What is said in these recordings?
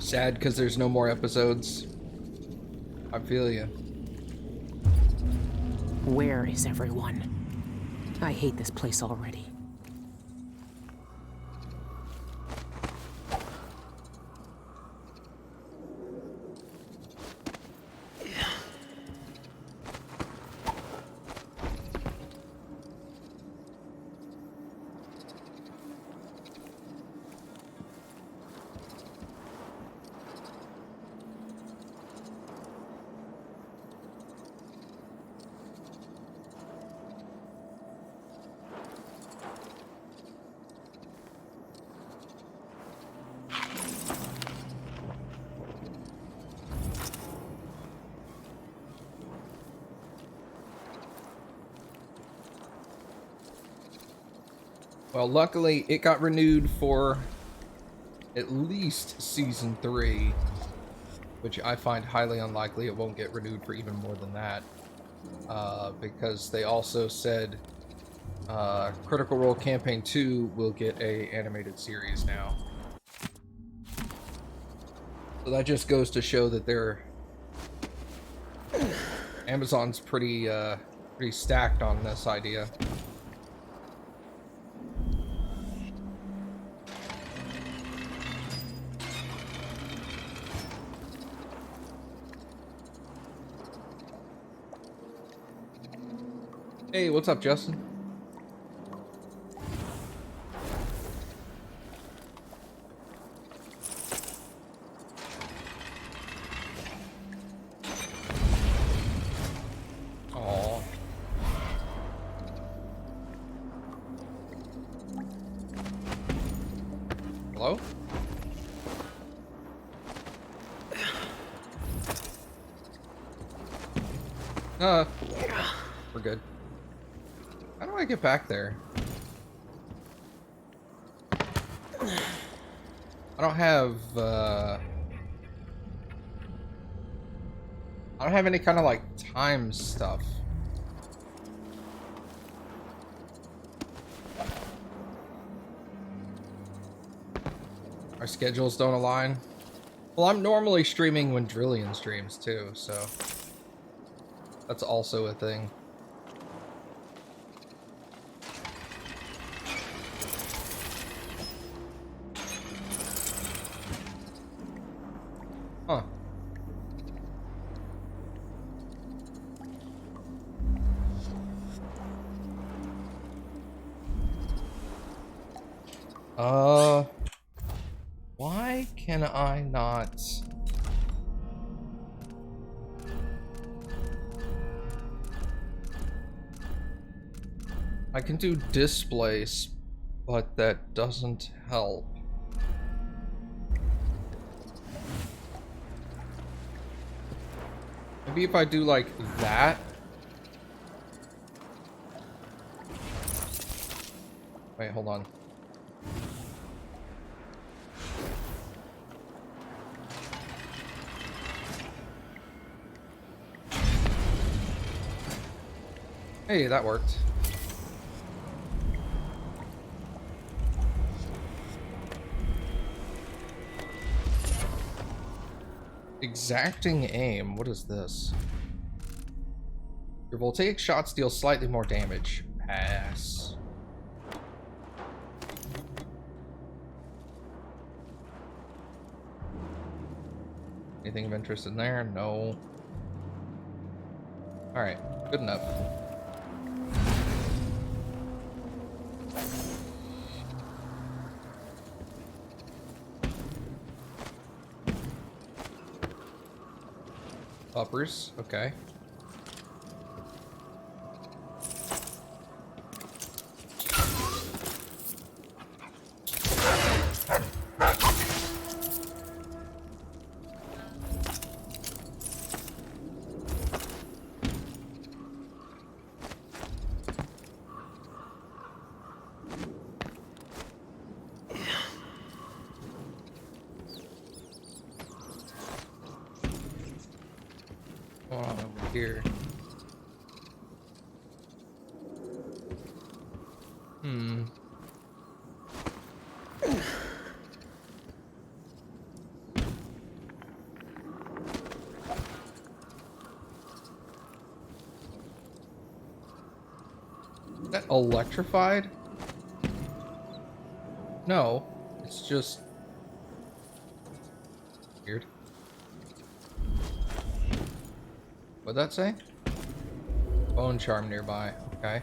Sad because there's no more episodes. I feel you. Where is everyone? I hate this place already. Well, luckily, it got renewed for at least Season 3, which I find highly unlikely. It won't get renewed for even more than that, because they also said Critical Role Campaign 2 will get a animated series now. So that just goes to show that Amazon's pretty stacked on this idea. Hey, what's up, Justin? Aww. Hello? We're good. How do I get back there? I don't have any kind of like time stuff. Our schedules don't align. Well, I'm normally streaming when Drillian streams too, so that's also a thing. Huh. Why can I not? I can do displace, but that doesn't help. Maybe if I do like that. Wait, hold on. Hey, that worked. Exacting aim. What is this? Your voltaic shots deal slightly more damage. Pass. Anything of interest in there? No. Alright, good enough. Uppers, okay. Over here. that electrified? No, it's just weird. What'd that say? Bone charm nearby. Okay.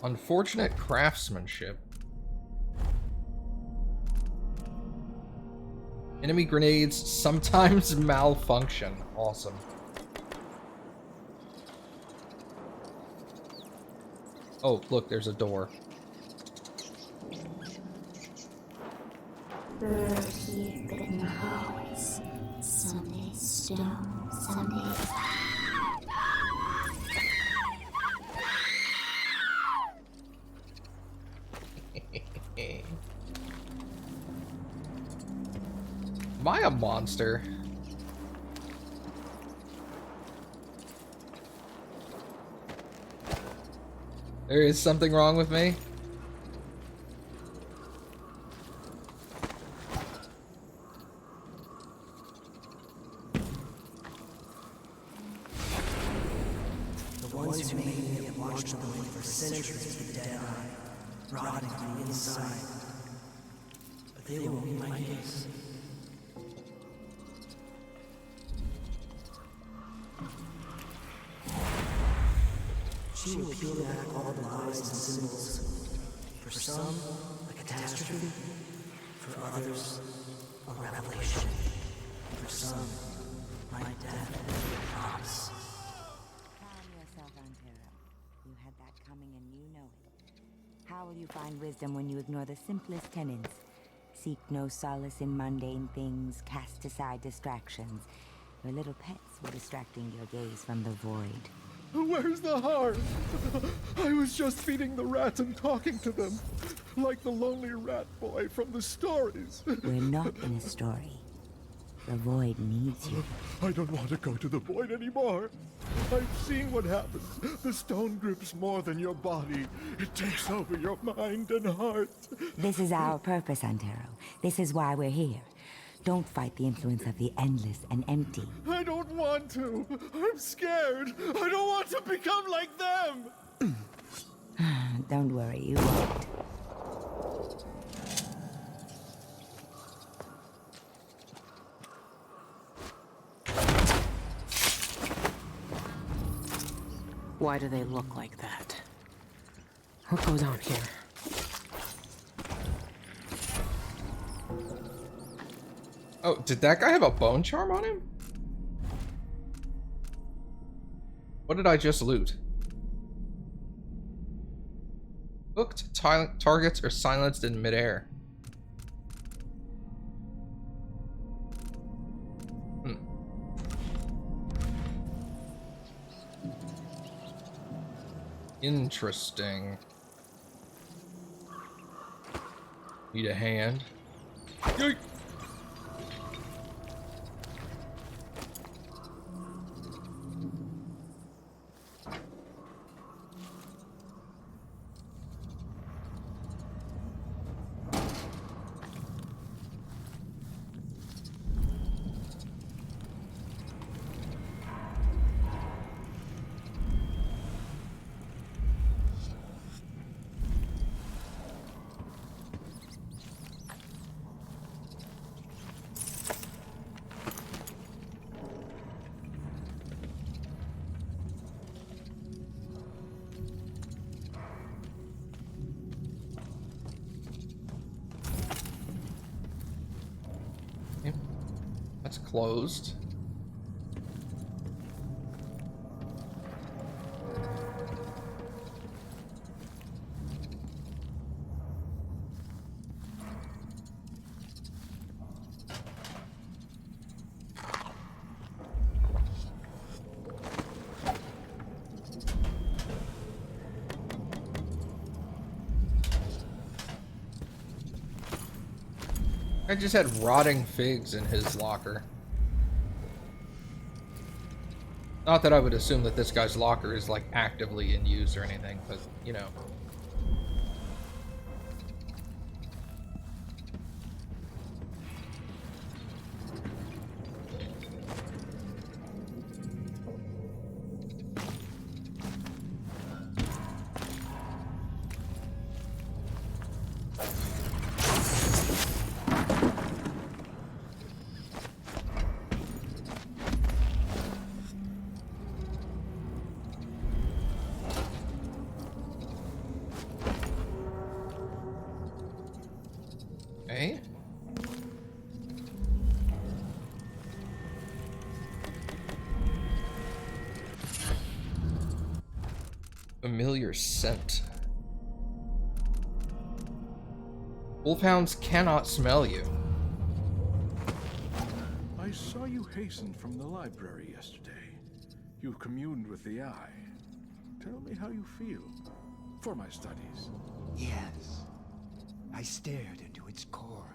Unfortunate craftsmanship. Enemy grenades sometimes malfunction. Awesome. Oh, look, there's a door. Bird here, but in the hallways. Some days stone, some days. Am I a monster? There is something wrong with me? The ones who made me have watched them live for centuries with dead eye, rotting on the inside. But they won't be my case. She will peel back all the lies and symbols. For some, a catastrophe. For others, a revelation. For some, my death promise. Calm yourself, Antero. You had that coming and you know it. How will you find wisdom when you ignore the simplest tenets? Seek no solace in mundane things, cast aside distractions. Your little pets were distracting your gaze from the void. Where's the heart? I was just feeding the rats and talking to them, like the lonely rat boy from the stories. We're not in a story. The void needs you. I don't want to go to the void anymore. I've seen what happens. The stone grips more than your body. It takes over your mind and heart. This is our purpose, Antero. This is why we're here. Don't fight the influence of the endless and empty. I don't want to. I'm scared. I don't want to become like them. Don't worry, you won't. Why do they look like that? What goes on here? Oh, did that guy have a bone charm on him? What did I just loot? Hooked targets are silenced in midair. Interesting. Need a hand. Yoink. Closed. I just had rotting figs in his locker. Not that I would assume that this guy's locker is like actively in use or anything, but you know. Okay. Familiar scent. Wolfhounds cannot smell you. I saw you hasten from the library yesterday. You communed with the eye. Tell me how you feel. For my studies. Yes. I stared into its core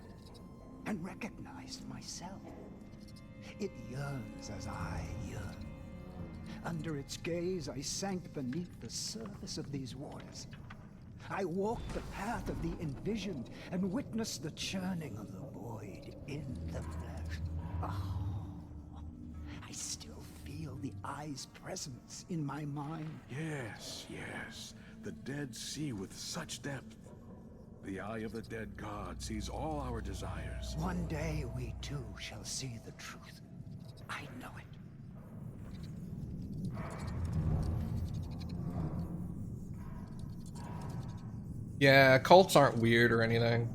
and recognized myself. It yearns as I yearn. Under its gaze, I sank beneath the surface of these waters. I walked the path of the envisioned and witnessed the churning of the void in the flesh. Oh, I still feel the eye's presence in my mind. Yes, yes. The dead see with such depth. The eye of the dead god sees all our desires. One day we too shall see the truth. I know it. Yeah, cults aren't weird or anything.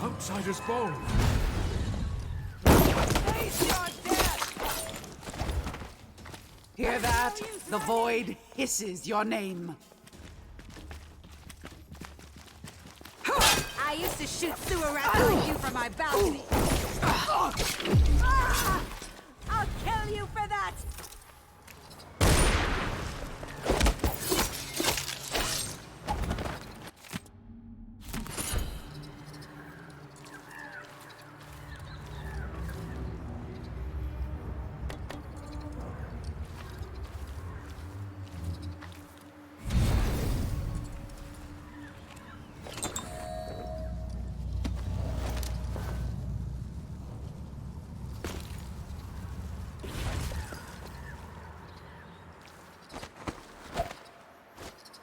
Outsider's bone! Hear that? The void hisses your name. I used to shoot sewer rats like you from my balcony. I'll kill you for that!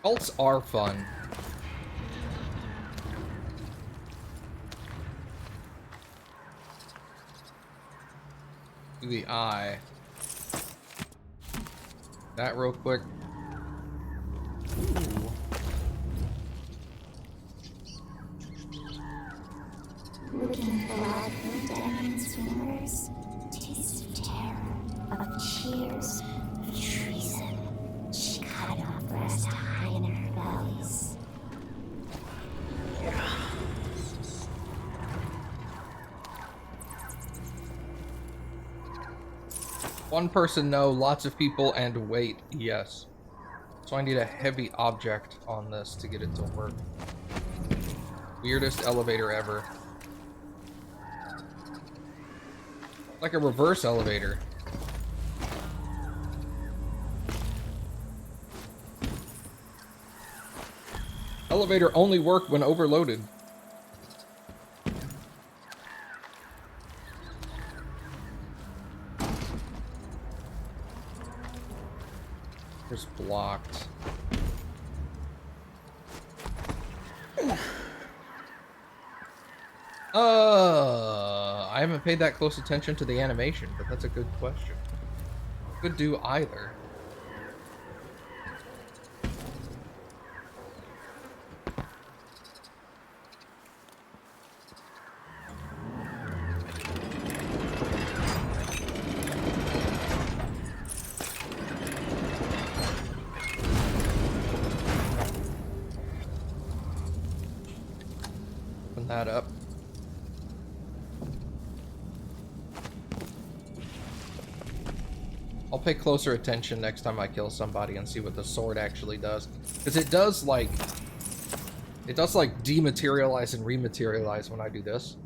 Cults are fun. Do the eye. That real quick. Ooh. Looking blood from demons' rumors, taste of terror, of cheers, of treason. She cut off breast high in her bellies. One person, no. Lots of people, and wait, yes. So I need a heavy object on this to get it to work. Weirdest elevator ever. Like a reverse elevator. Elevator only work when overloaded. Just blocked. I haven't paid that close attention to the animation, but that's a good question. Could do either. Open that up. I'll pay closer attention next time I kill somebody and see what the sword actually does. Because it does like dematerialize and rematerialize when I do this.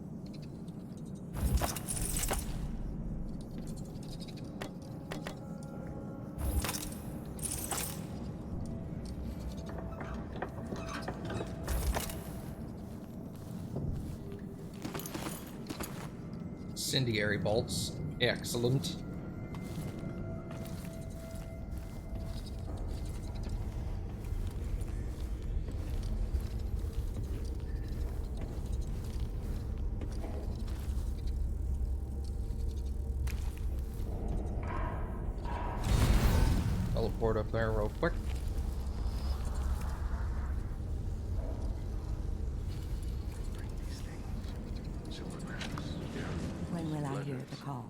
Incendiary bolts. Excellent. teleport up there real quick. When will I hear the call?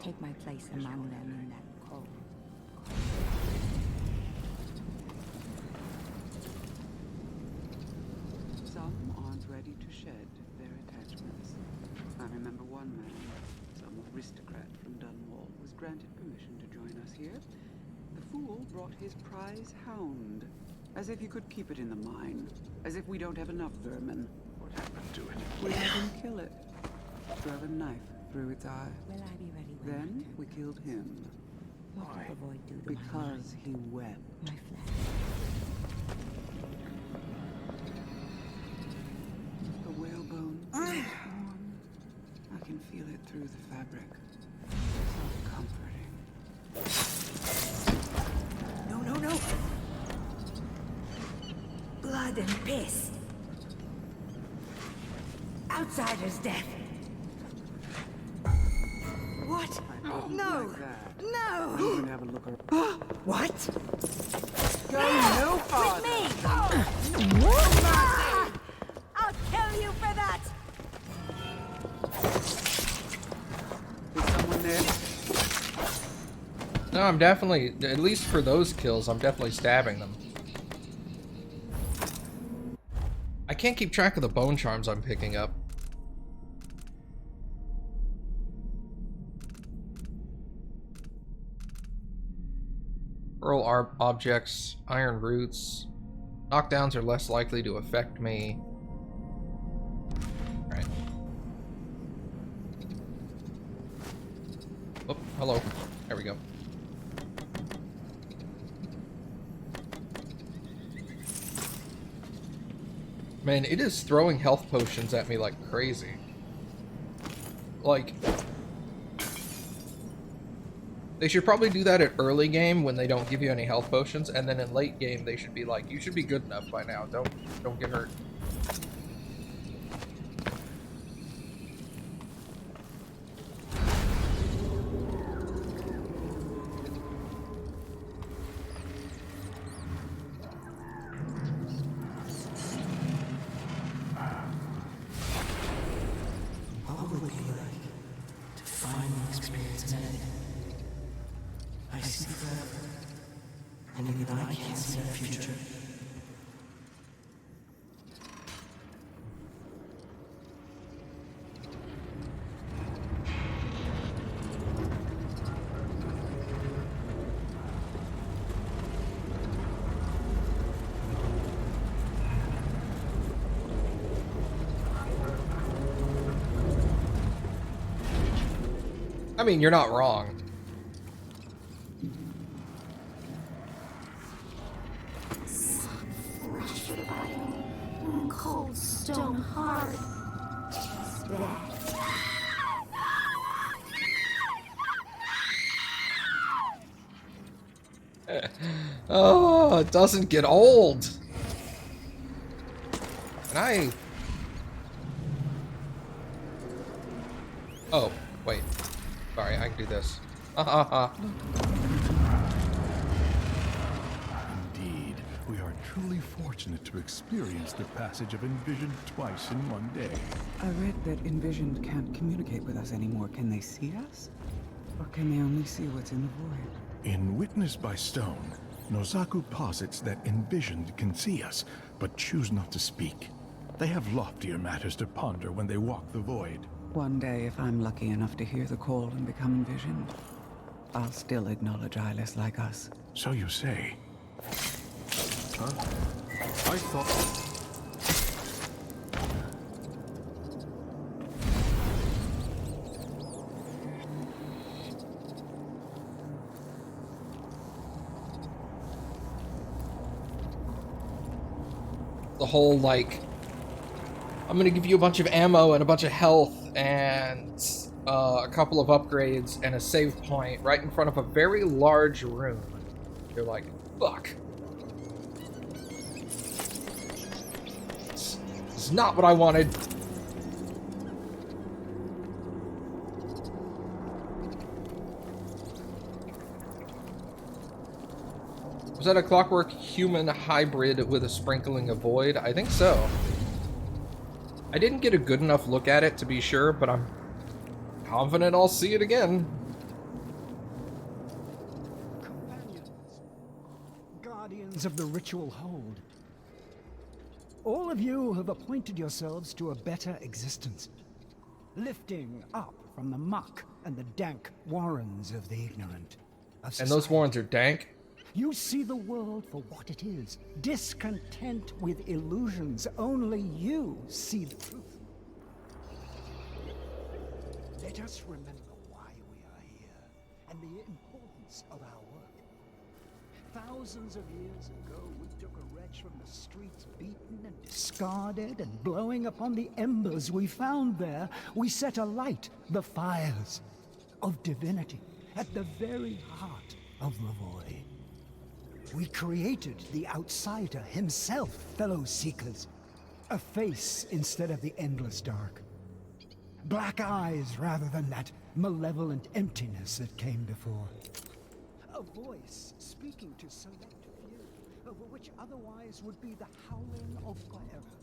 Take my place among them in that cold. Some aren't ready to shed their attachments. I remember one man, some aristocrat from Dunwall, was granted permission to join us here. The fool brought his prize hound, as if he could keep it in the mine, as if we don't have enough vermin. What happened to it? We had him kill it. Drove a knife through its eye. Will I be ready when Then we killed him. What did the void do to Because he wept. my flesh? The whalebone is warm. I can feel it through the fabric. So comforting. No, no, no! Blood and piss. Outsider's death. What? No! Like that. No! You can have a look around. What? Go no farther! With me! I'll kill you for that! Is someone there? No, I'm definitely, at least for those kills, I'm definitely stabbing them. I can't keep track of the bone charms I'm picking up. Pearl objects, iron roots. Knockdowns are less likely to affect me. Alright. Oh, hello. There we go. Man, it is throwing health potions at me like crazy. Like, they should probably do that at early game when they don't give you any health potions, and then in late game they should be like, you should be good enough by now. Don't get hurt. What would it be like to finally experience Method? I see forever, and even I can't see the future. I mean, you're not wrong. Fresh fire, cold stone hard. Taste bad. Oh, it doesn't get old. Can I? Oh, wait. Sorry, I can do this. Ha ha ha. Indeed, we are truly fortunate to experience the passage of Envision twice in one day. I read that Envisioned can't communicate with us anymore. Can they see us? Or can they only see what's in the void? In Witnessed by Stone, Nozaku posits that Envisioned can see us, but choose not to speak. They have loftier matters to ponder when they walk the void. One day, if I'm lucky enough to hear the call and become envisioned, I'll still acknowledge eyeless like us. So you say. Huh? I thought... The whole, like, I'm gonna give you a bunch of ammo and a bunch of health and a couple of upgrades and a save point right in front of a very large room. You're like, fuck. This is not what I wanted. Was that a clockwork human hybrid with a sprinkling of void? I think so. I didn't get a good enough look at it to be sure, but I'm confident I'll see it again. Companions, guardians of the ritual hold. All of you have appointed yourselves to a better existence, lifting up from the muck and the dank warrens of the ignorant. And those warrens are dank? You see the world for what it is, discontent with illusions. Only you see the truth. Let us remember why we are here and the importance of our work. Thousands of years ago, we took a wretch from the streets, beaten and discarded, and blowing upon the embers we found there, we set alight the fires of divinity at the very heart of the void. We created the outsider himself, fellow seekers. A face instead of the endless dark. Black eyes rather than that malevolent emptiness that came before. A voice speaking to select few, over which otherwise would be the howling of forever.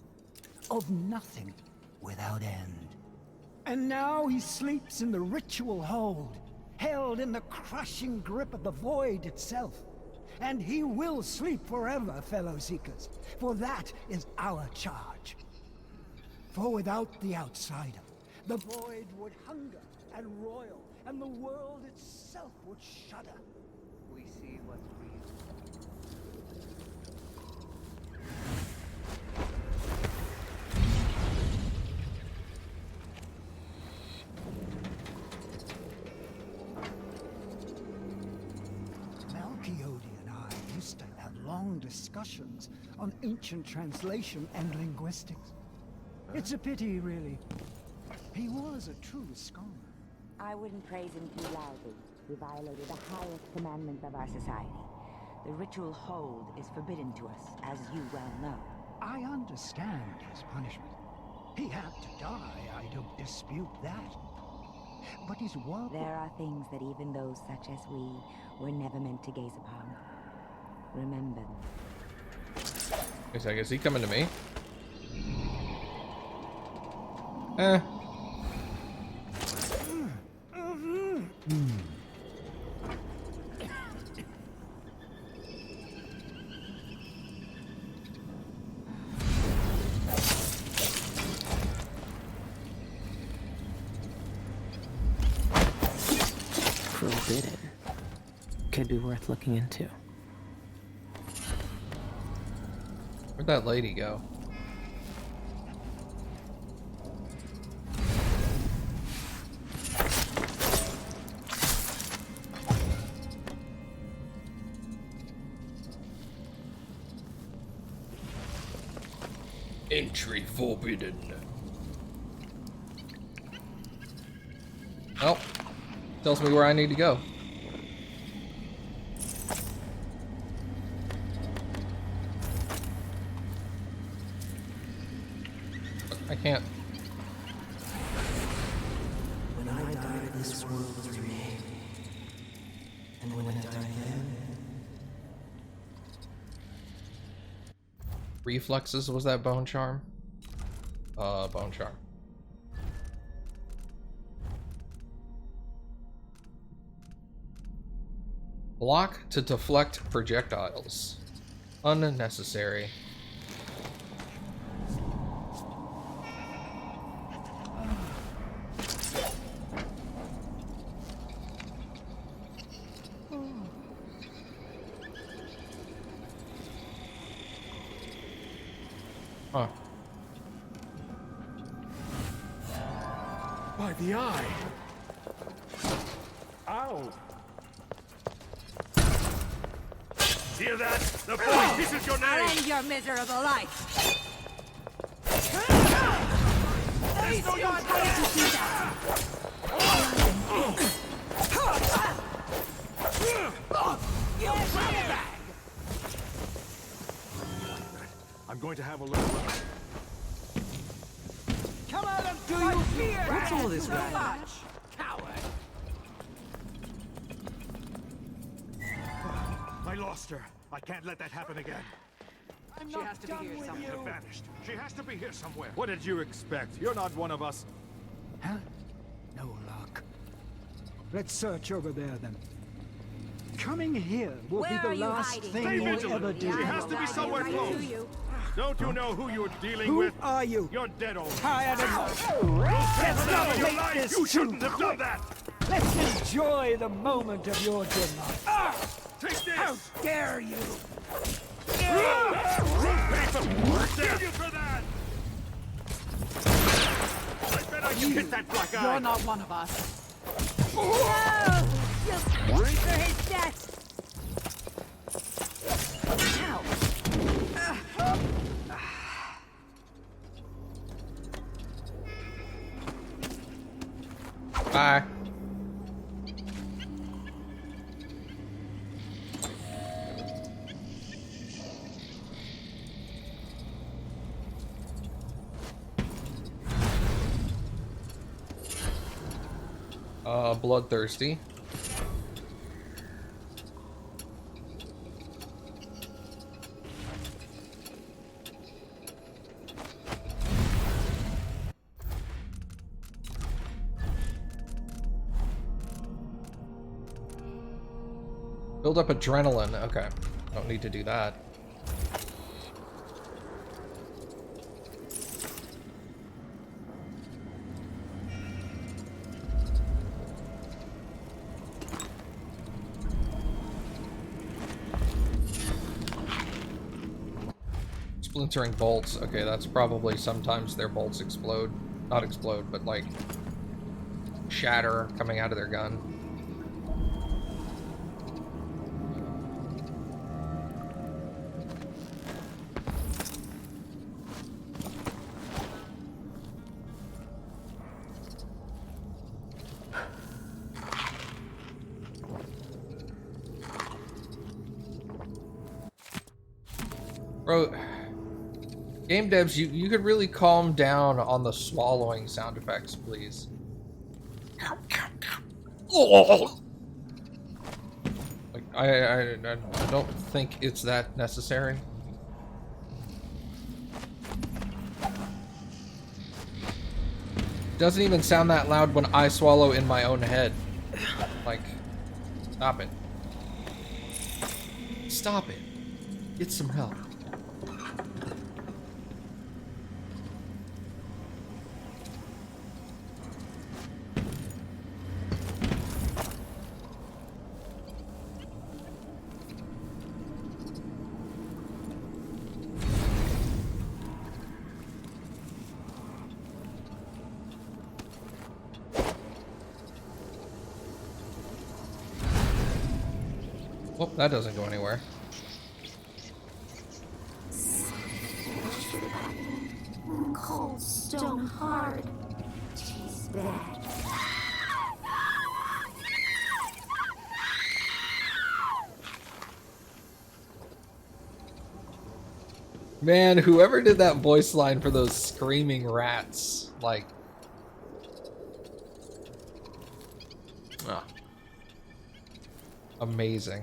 Of nothing without end. And now he sleeps in the ritual hold, held in the crushing grip of the void itself. And he will sleep forever, fellow seekers, for that is our charge. For without the outsider, the void would hunger and roil, and the world itself would shudder. We see what's real. Used to have long discussions on ancient translation and linguistics. It's a pity, really. He was a true scholar. I wouldn't praise him too loudly. He violated the highest commandment of our society. The ritual hold is forbidden to us, as you well know. I understand his punishment. He had to die, I don't dispute that. But his work... There are things that even those such as we were never meant to gaze upon. Remember them. Wait a second, is he coming to me? Forbidden. Could be worth looking into. Where'd that lady go? Entry forbidden. Oh, tells me where I need to go. I can't. When I die, this world will remain. And when I die then... Reflexes, was that bone charm? Bone charm. Block to deflect projectiles. Unnecessary. Huh. By the eye! Ow! Hear that? The boy kisses your name! End your miserable life! There's no use for I'm going to have a look. Come out and do you fear? What's all this much, rag? coward? I lost her. I can't let that happen again. She has to be here somewhere. Vanished. She has to be here somewhere. What did you expect? You're not one of us. Huh? No luck. Let's search over there then. Coming here will be the last thing Stay you'll vigilant. ever do. She has to be somewhere close. Don't you know who you're dealing Who with? are you? You're dead already. Tired enough. Let's not your take life. this You shouldn't too have done that. Let's enjoy the moment of your delight. Take this. How dare you! Damn you for that. I bet I can hit that black eye. You're not one of us. Bye. Bloodthirsty. Build up adrenaline. Okay. Don't need to do that. Splintering bolts. Okay, that's probably sometimes their bolts explode. Not explode, but like shatter coming out of their gun. Bro, game devs, you could really calm down on the swallowing sound effects, please. Like, I don't think it's that necessary. Doesn't even sound that loud when I swallow in my own head. Like, stop it. Stop it. Get some help. Well, that doesn't go anywhere. Cold stone hard. She's back. Man, whoever did that voice line for those screaming rats, like... ah. Amazing.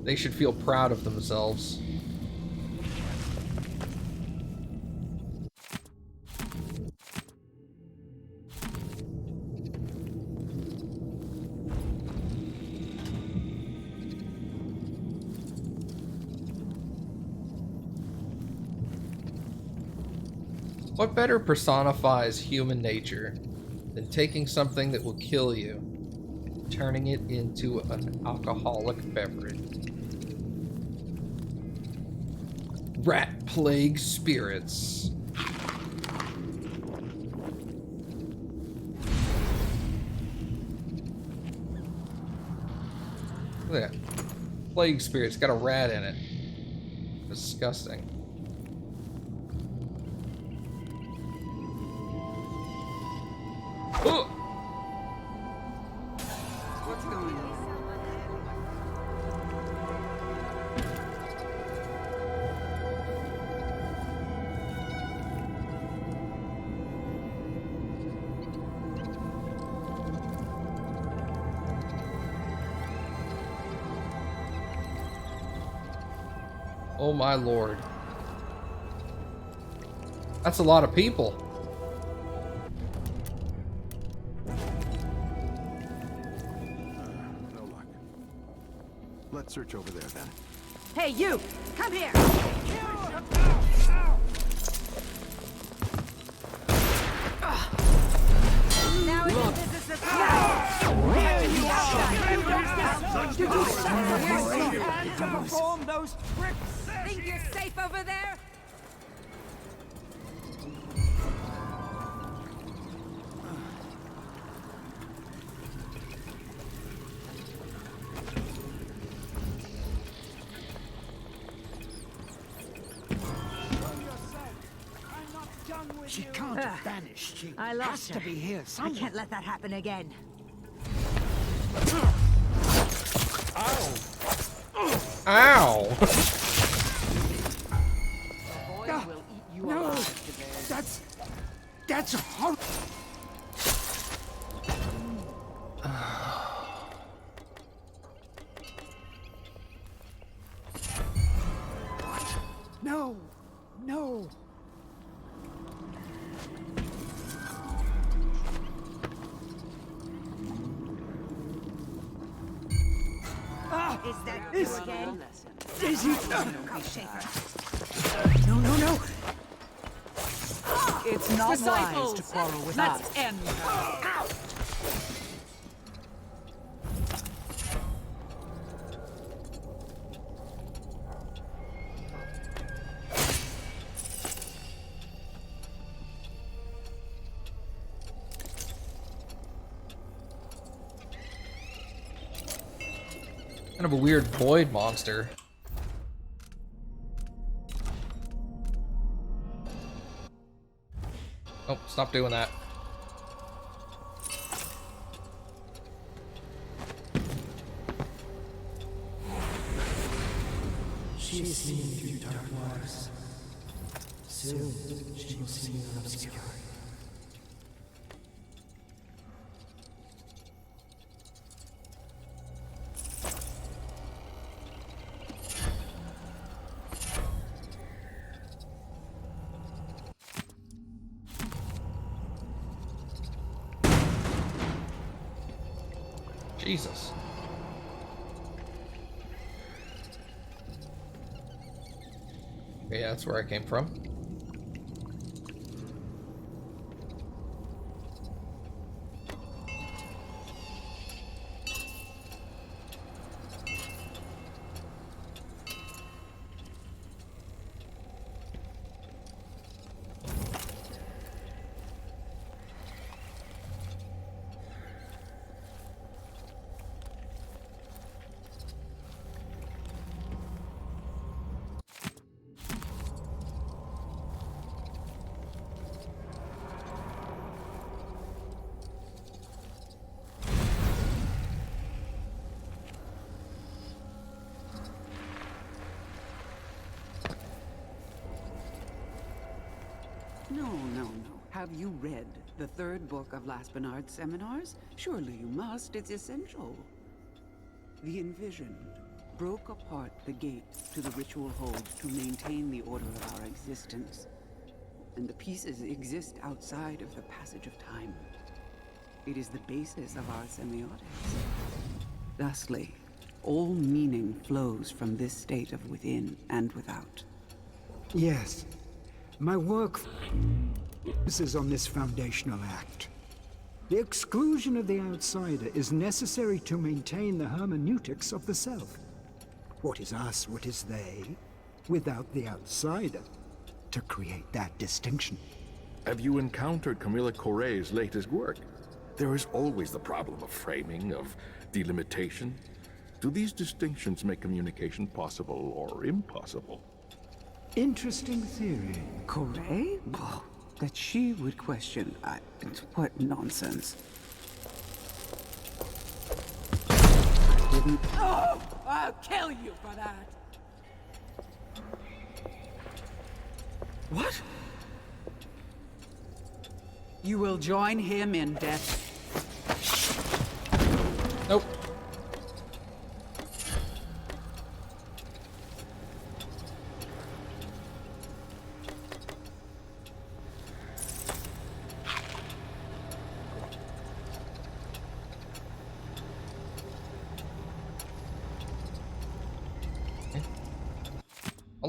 They should feel proud of themselves. What better personifies human nature than taking something that will kill you and turning it into an alcoholic beverage? Rat plague spirits. Look at that. Plague spirits got a rat in it. Disgusting. Oh! What's going on? Oh my lord. That's a lot of people. No luck. Let's search over there then. Hey, you! Come here! Now it's your business to perform those tricks. Think you're safe over there? She can't have vanished. She I lost has to her. be here I somewhere. can't let that happen again. Ow! No, that's horrible. No, no. Is that you again? Is it? Come shake her. No, no, no. It's not wise to quarrel with us. Let's end her. Kind of a weird void monster. Oh, stop doing that. She is seen through dark waters. Soon, she will see in obscurity. Jesus. Okay, yeah, that's where I came from. No, no, no. Have you read the third book of Laspinard's seminars? Surely you must. It's essential. The Envisioned broke apart the gate to the ritual hold to maintain the order of our existence. And the pieces exist outside of the passage of time. It is the basis of our semiotics. Thusly, all meaning flows from this state of within and without. Yes. My work focuses on this foundational act. The exclusion of the outsider is necessary to maintain the hermeneutics of the self. What is us, what is they, without the outsider, to create that distinction. Have you encountered Camilla Correa's latest work? There is always the problem of framing, of delimitation. Do these distinctions make communication possible or impossible? Interesting theory. Correa? Oh, that she would question. What nonsense. I didn't. Oh, I'll kill you for that. What? You will join him in death.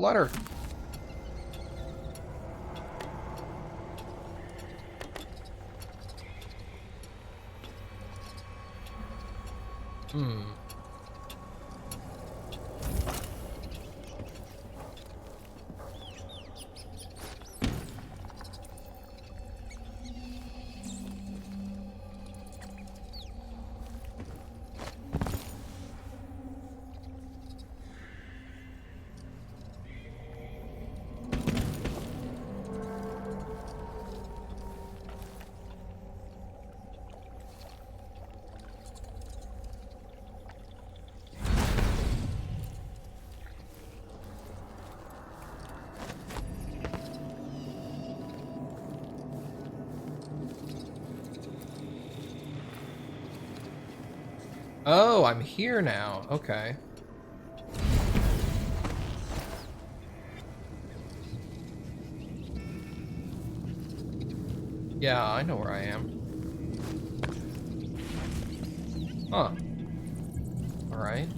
letter. Hmm. Oh, I'm here now. Okay. Yeah, I know where I am. Huh. Alright.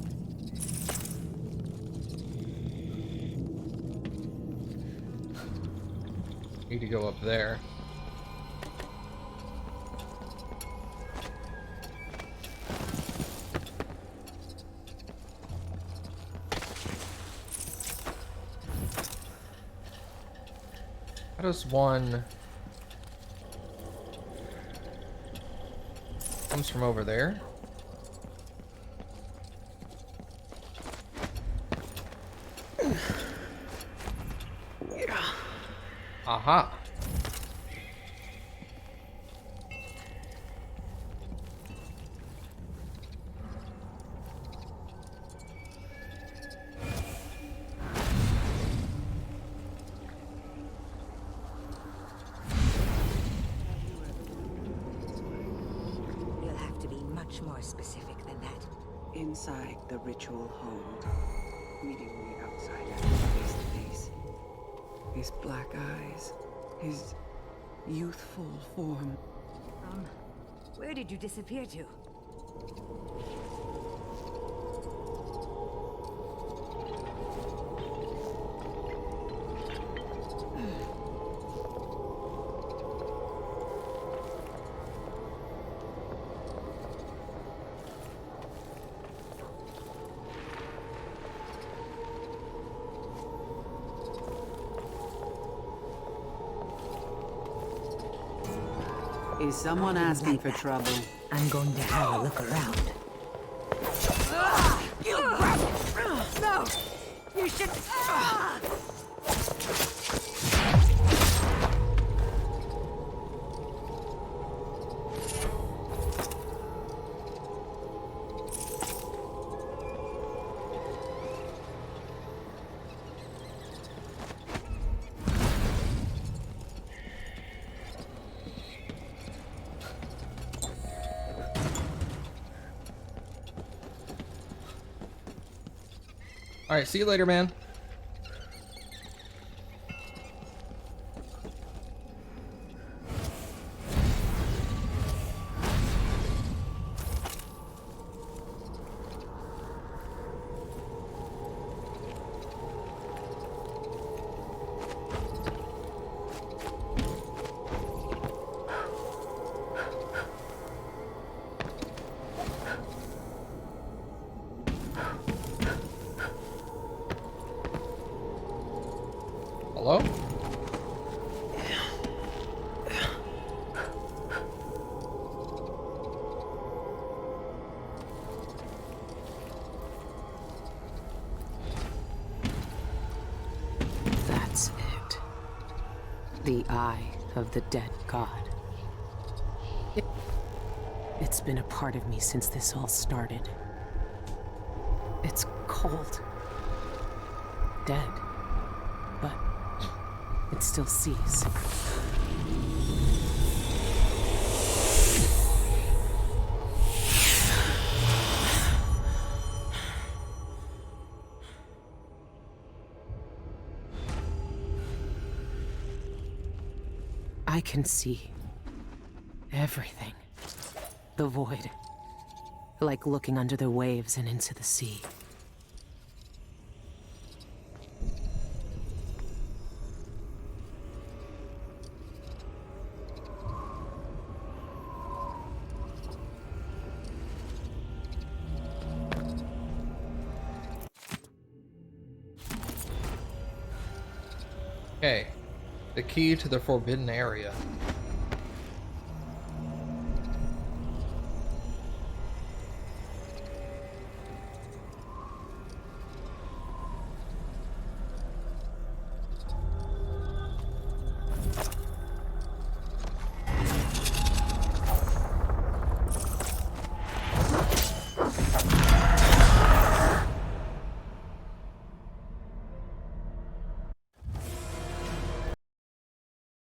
Need to go up there. How does one... comes from over there? Aha. You'll have to be much more specific than that. Inside the ritual hold, meeting the outsider face to face. His black eyes, his youthful form. Where did you disappear to? Is someone asking for trouble? I'm going to have a look around. No! You should... Alright, see you later, man. Hello? That's it. The eye of the dead god. It's been a part of me since this all started. It's cold. Dead. But it still sees. I can see everything. The void. Like looking under the waves and into the sea. Okay. The key to the forbidden area.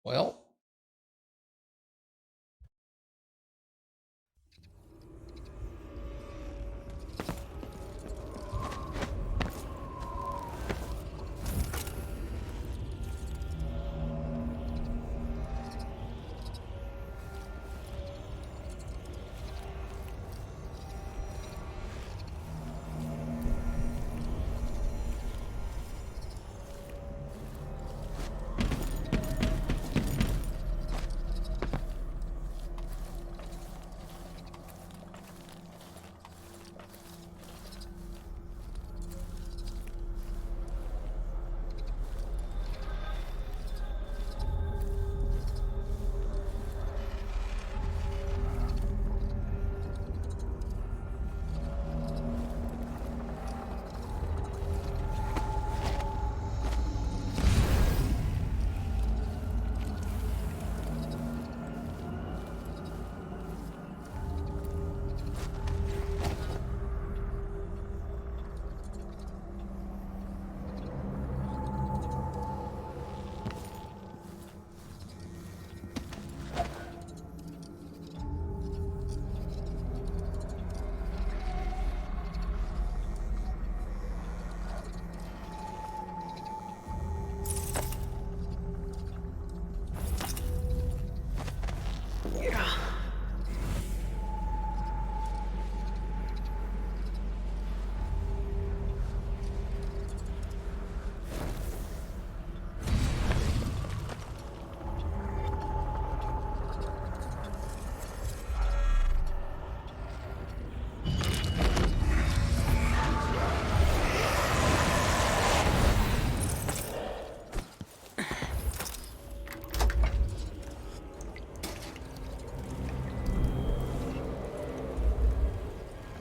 Well,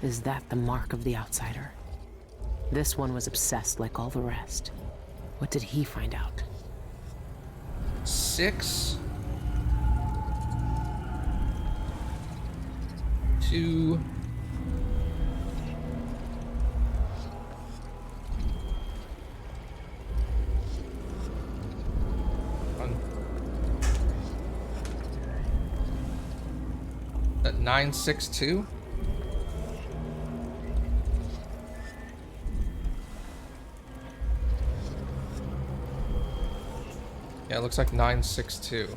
Is that the mark of the outsider? This one was obsessed like all the rest. What did he find out? 6 2 1. That 962? Yeah, it looks like 962.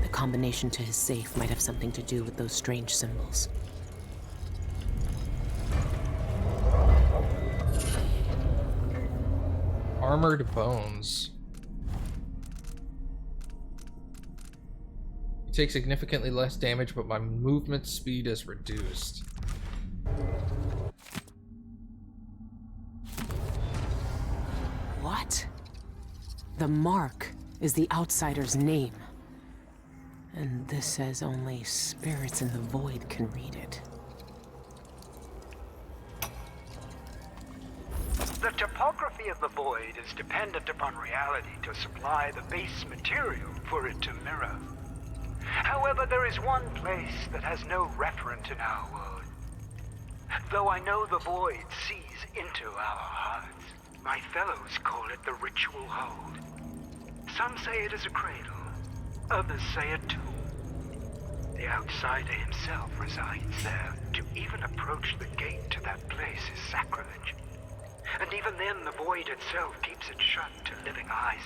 The combination to his safe might have something to do with those strange symbols. Armored bones. You take significantly less damage, but my movement speed is reduced. What? The mark is the outsider's name. And this says only spirits in the void can read it. The topography of the void is dependent upon reality to supply the base material for it to mirror. However, there is one place that has no referent in our world. Though I know the void sees into our hearts, my fellows call it the ritual hold. Some say it is a cradle, others say a tomb. The outsider himself resides there. To even approach the gate to that place is sacrilege. And even then, the void itself keeps it shut to living eyes.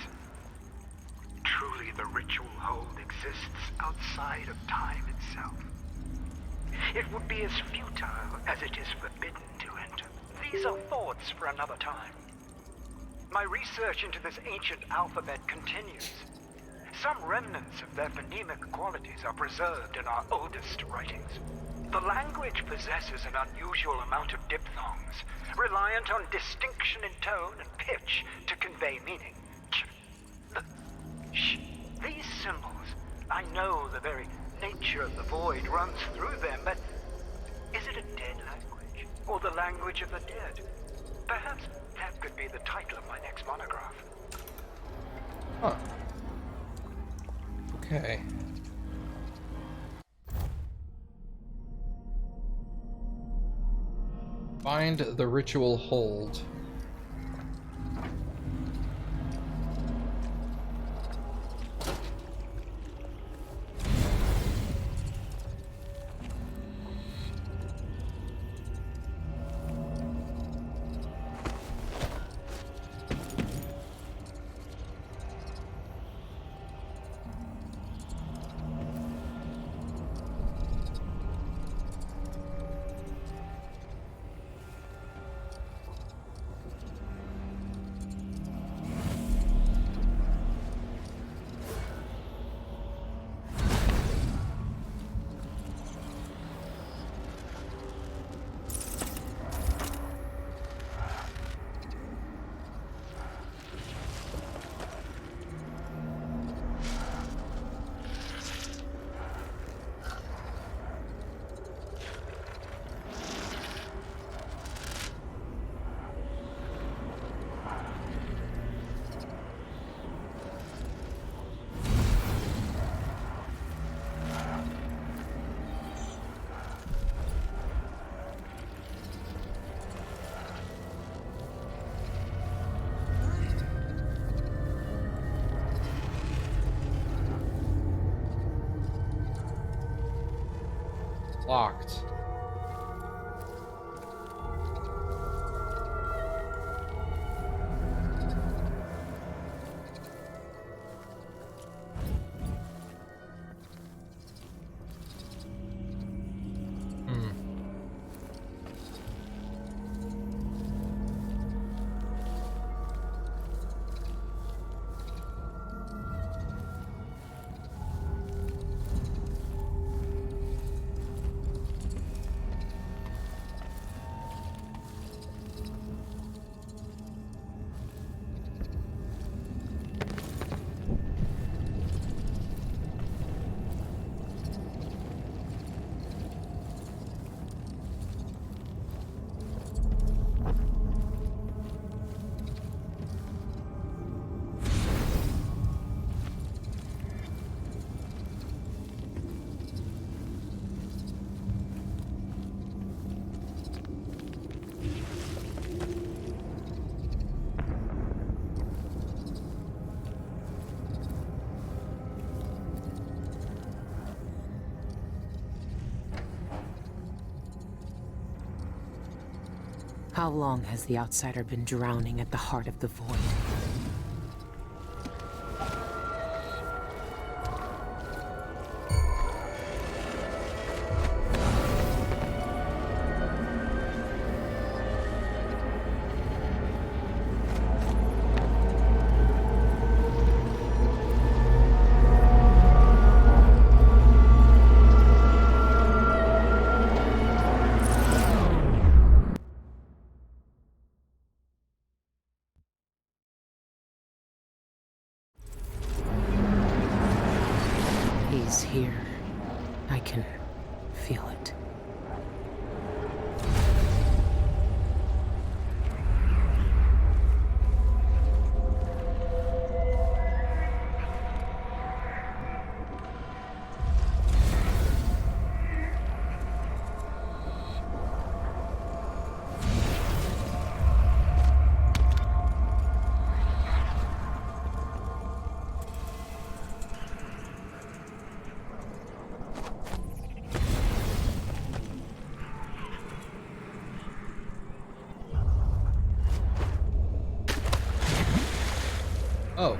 Truly, the ritual hold exists outside of time itself. It would be as futile as it is forbidden to enter. These are thoughts for another time. My research into this ancient alphabet continues. Some remnants of their phonemic qualities are preserved in our oldest writings. The language possesses an unusual amount of diphthongs, reliant on distinction in tone and pitch to convey meaning. These symbols, I know the very nature of the void runs through them, but is it a dead language, or the language of the dead? Perhaps that could be the title of my next monograph. Huh. Okay. Find the ritual hold. Locked. How long has the outsider been drowning at the heart of the void? He's here. I can feel it. Oh.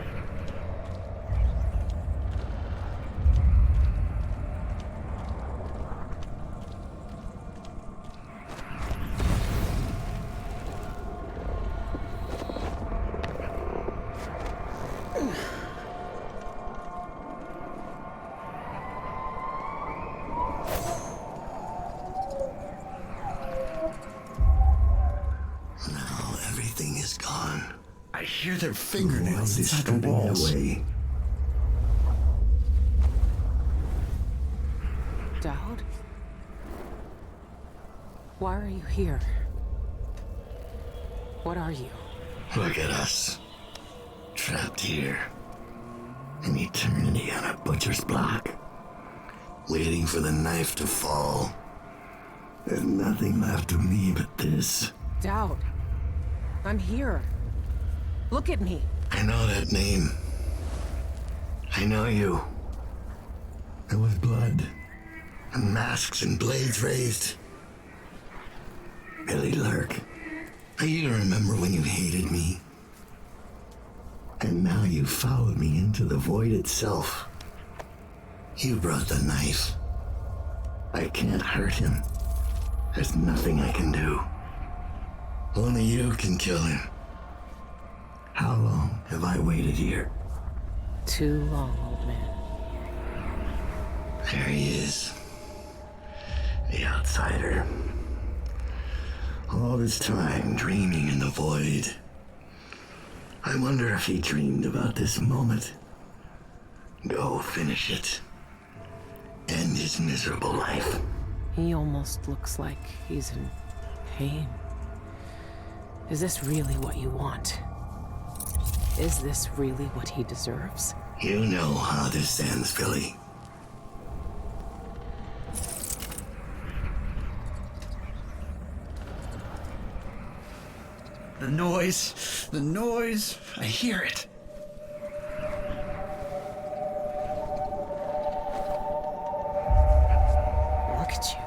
gone. I hear their fingernails inside the walls. Away. Dowd? Why are you here? What are you? Look at us. Trapped here. An eternity on a butcher's block. Waiting for the knife to fall. There's nothing left of me but this. Dowd. I'm here. Look at me. I know that name. I know you. There was blood. And masks and blades raised. Billy Lurk. I even remember when you hated me. And now you followed me into the void itself. You brought the knife. I can't hurt him. There's nothing I can do. Only you can kill him. How long have I waited here? Too long, old man. There he is. The outsider. All this time dreaming in the void. I wonder if he dreamed about this moment. Go finish it. End his miserable life. He almost looks like he's in pain. Is this really what you want? Is this really what he deserves? You know how this ends, Billy. The noise, I hear it. Look at you.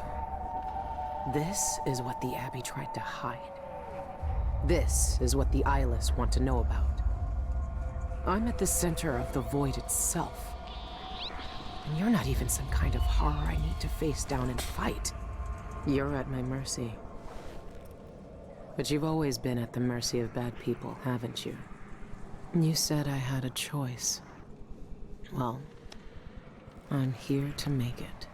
This is what the Abbey tried to hide. This is what the eyeless want to know about. I'm at the center of the void itself. And you're not even some kind of horror I need to face down and fight. You're at my mercy. But you've always been at the mercy of bad people, haven't you? You said I had a choice. Well, I'm here to make it.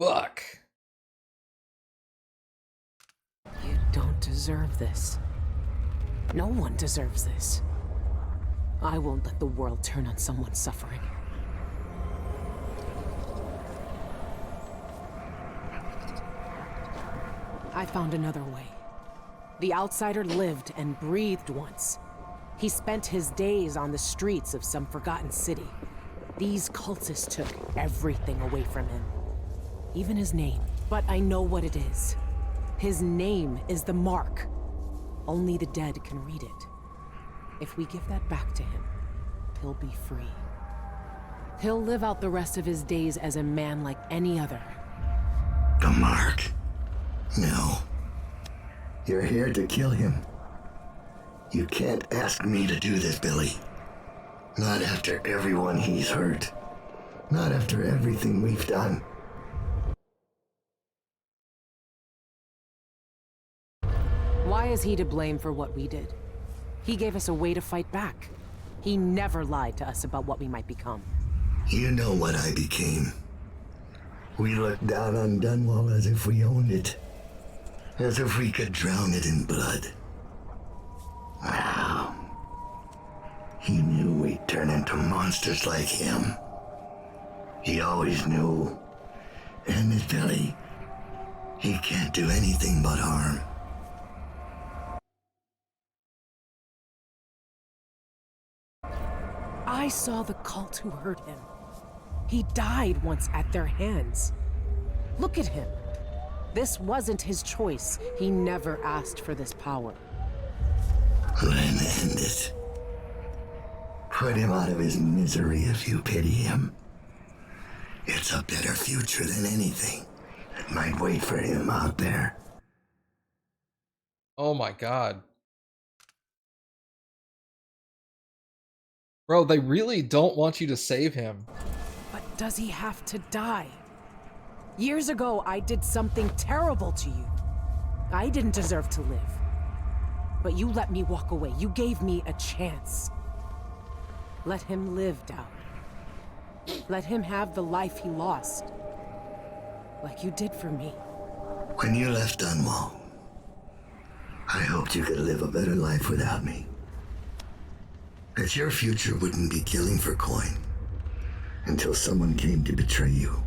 Fuck. You don't deserve this. No one deserves this. I won't let the world turn on someone suffering. I found another way. The outsider lived and breathed once. He spent his days on the streets of some forgotten city. These cultists took everything away from him. Even his name. But I know what it is. His name is the Mark. Only the dead can read it. If we give that back to him, he'll be free. He'll live out the rest of his days as a man like any other. The Mark? No. You're here to kill him. You can't ask me to do this, Billy. Not after everyone he's hurt. Not after everything we've done. Why is he to blame for what we did? He gave us a way to fight back. He never lied to us about what we might become. You know what I became. We looked down on Dunwall as if we owned it. As if we could drown it in blood. Wow. He knew we'd turn into monsters like him. He always knew. And Miss Billy, he can't do anything but harm. I saw the cult who hurt him. He died once at their hands. Look at him. This wasn't his choice. He never asked for this power. Then end it. Put him out of his misery if you pity him. It's a better future than anything that might wait for him out there. Oh my god. Bro, they really don't want you to save him. But does he have to die? Years ago, I did something terrible to you. I didn't deserve to live. But you let me walk away. You gave me a chance. Let him live, Dowd. Let him have the life he lost. like you did for me. When you left Dunwall, I hoped you could live a better life without me. That your future wouldn't be killing for coin until someone came to betray you.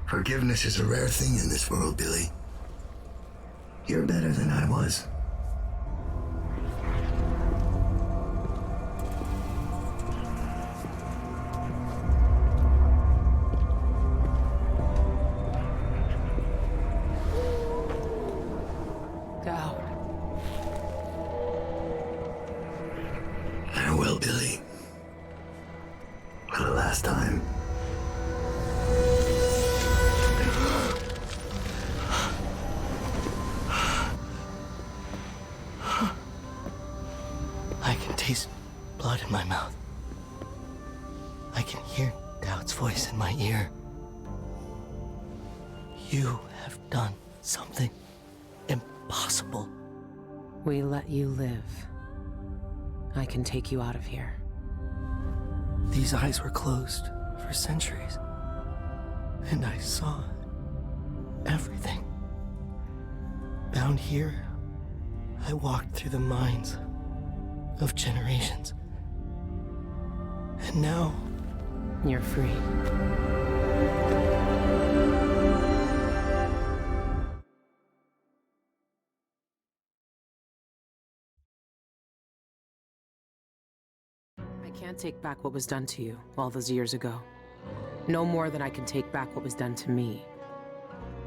Forgiveness is a rare thing in this world, Billy. You're better than I was. Dowd. Farewell, Billy. For the last time. I can taste blood in my mouth. I can hear Dowd's voice in my ear. You have done something impossible. We let you live. I can take you out of here. These eyes were closed for centuries, and I saw everything. Bound here, I walked through the minds of generations. And now, you're free. I can't take back what was done to you all those years ago. No more than I can take back what was done to me.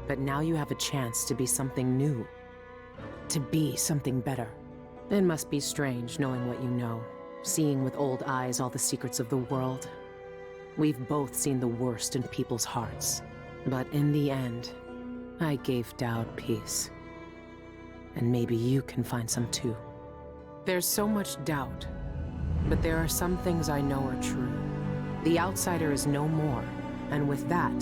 But now you have a chance to be something new. To be something better. It must be strange knowing what you know. Seeing with old eyes all the secrets of the world. We've both seen the worst in people's hearts. But in the end, I gave Dowd peace. And maybe you can find some too. There's so much doubt. But there are some things I know are true. The outsider is no more, and with that,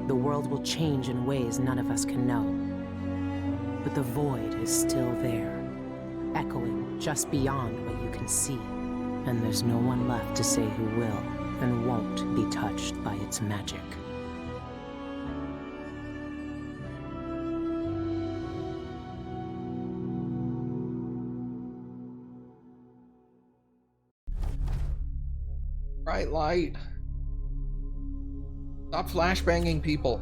the world will change in ways none of us can know. But the void is still there, echoing just beyond what you can see. And there's no one left to say who will and won't be touched by its magic. Bright light. Stop flashbanging people.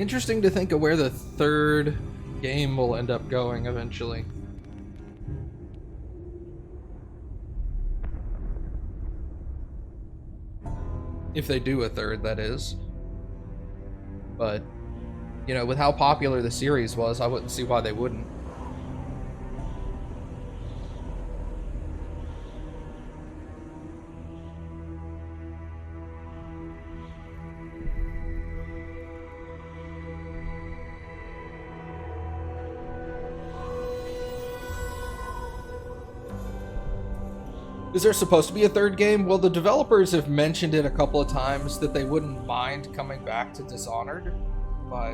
Interesting to think of where the third game will end up going eventually. If they do a third, that is. But, you know, with how popular the series was, I wouldn't see why they wouldn't. Is there supposed to be a third game? Well, the developers have mentioned it a couple of times that they wouldn't mind coming back to Dishonored, but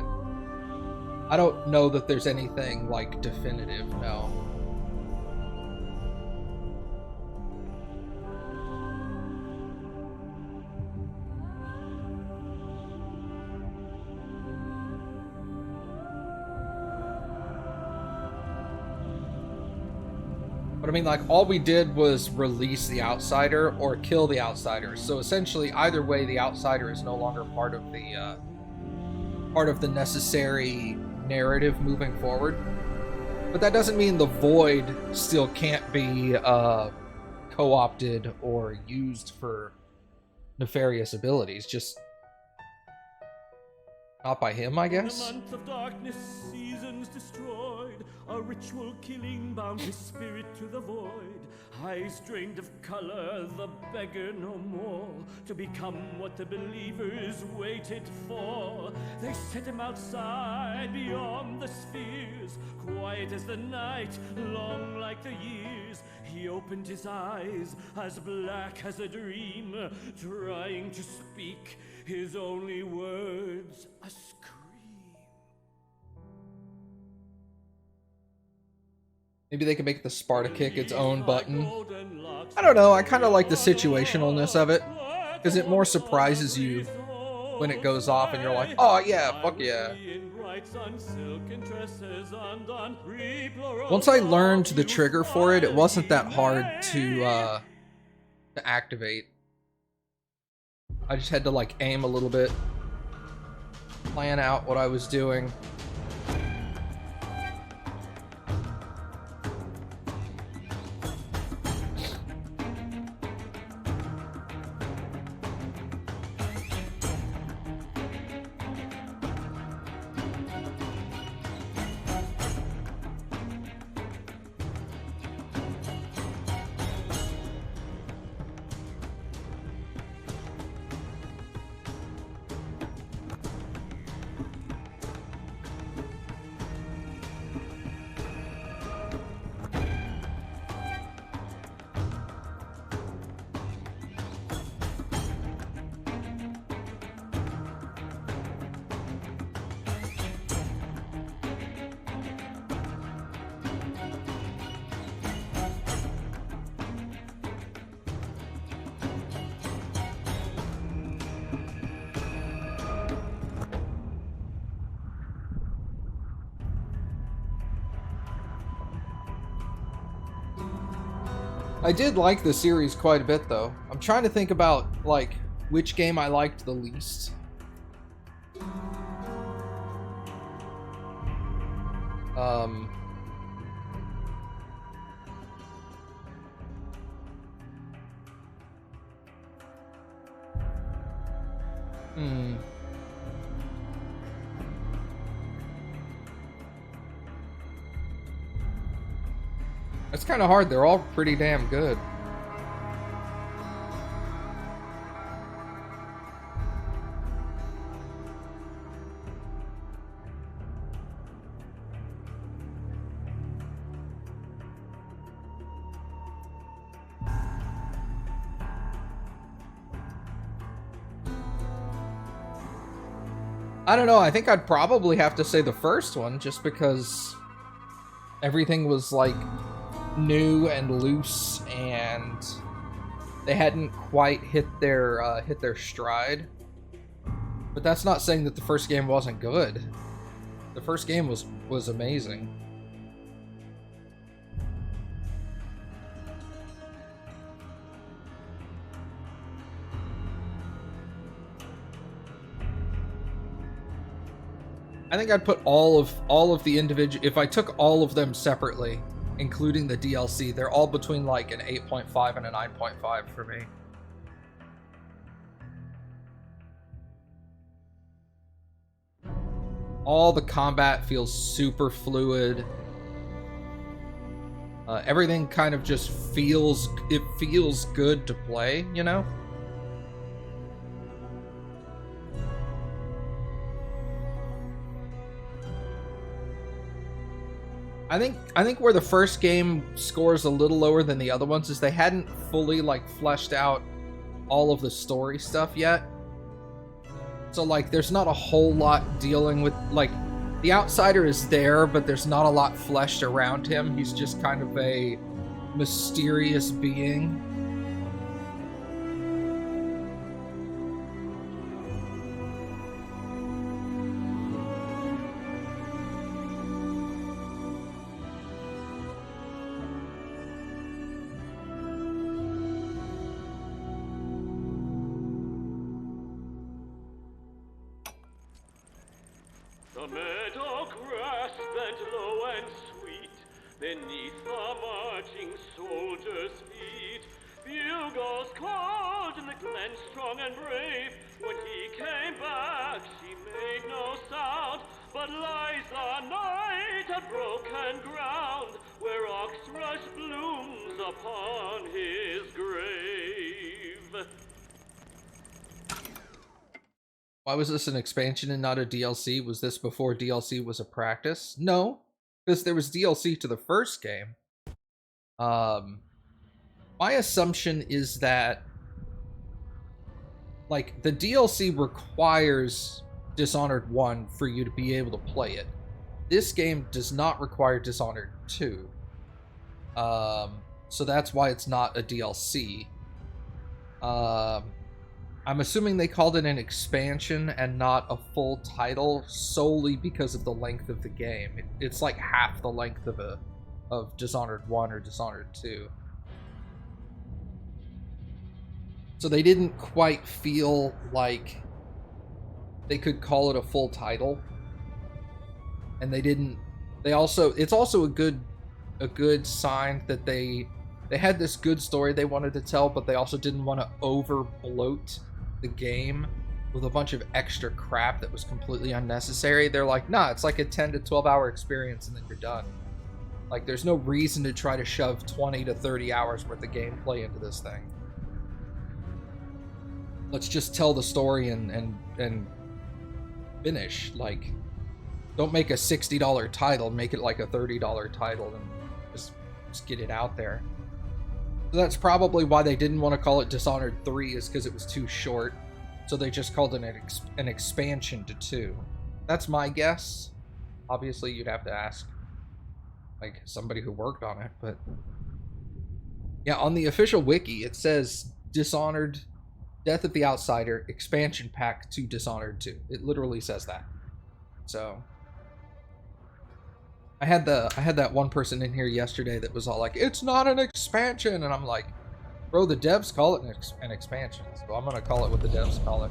I don't know that there's anything, like, definitive, no. But I mean, like, all we did was release the Outsider or kill the Outsider. So essentially, either way, the Outsider is no longer part of the necessary narrative moving forward. But that doesn't mean the Void still can't be co-opted or used for nefarious abilities. Just not by him, I guess. In the month of darkness, seasons destroyed, a ritual killing bound his spirit to the void. Eyes drained of color, the beggar no more, to become what the believers waited for. They set him outside, beyond the spheres, quiet as the night, long like the years. He opened his eyes, as black as a dream, trying to speak his only words, a scream. Maybe they could make the Sparta kick its own button. I don't know, I kind of like the situationalness of it, because it more surprises you when it goes off and you're like, oh yeah, fuck yeah. Once I learned the trigger for it, it wasn't that hard to activate. I just had to, like, aim a little bit, plan out what I was doing. I did like the series quite a bit, though. I'm trying to think about, like, which game I liked the least. It's kind of hard. They're all pretty damn good. I don't know. I think I'd probably have to say the first one, just because everything was, like, new and loose, and they hadn't quite hit their stride. But that's not saying that the first game wasn't good. The first game was amazing. I think I'd put all of the individual. If I took all of them separately, including the DLC, they're all between like an 8.5 and a 9.5 for me. All the combat feels super fluid. Everything kind of just feels good to play, you know? I think where the first game scores a little lower than the other ones is they hadn't fully like fleshed out all of the story stuff yet. So like there's not a whole lot dealing with, like, the outsider is there, but there's not a lot fleshed around him. He's just kind of a mysterious being. The meadow grass bent low and sweet beneath the marching soldiers' feet. Bugles called in the glen strong and brave. When he came back, she made no sound. But lies the night a broken ground, where oxrush blooms upon his grave. Why was this an expansion and not a DLC? Was this before DLC was a practice? No, because there was DLC to the first game. My assumption is that, like, the DLC requires Dishonored 1 for you to be able to play it. This game does not require Dishonored 2. So that's why it's not a DLC. I'm assuming they called it an expansion and not a full title solely because of the length of the game. It's like half the length of Dishonored 1 or Dishonored 2. So they didn't quite feel like they could call it a full title. And they didn't. It's also a good sign that they had this good story they wanted to tell, but they also didn't want to over bloat the game with a bunch of extra crap that was completely unnecessary. They're like, nah, it's like a 10 to 12 hour experience and then you're done. Like, there's no reason to try to shove 20 to 30 hours worth of gameplay into this thing. Let's just tell the story and finish. Like, don't make a $60 title, make it like a $30 title and just get it out there. So that's probably why they didn't want to call it Dishonored 3, is because it was too short. So they just called it an expansion to 2. That's my guess. Obviously, you'd have to ask, like, somebody who worked on it, but yeah, on the official wiki, it says Dishonored, Death of the Outsider, expansion pack to Dishonored 2. It literally says that. So I had that one person in here yesterday that was all like, it's not an expansion, and I'm like, bro, the devs call it an expansion, so I'm gonna call it what the devs call it.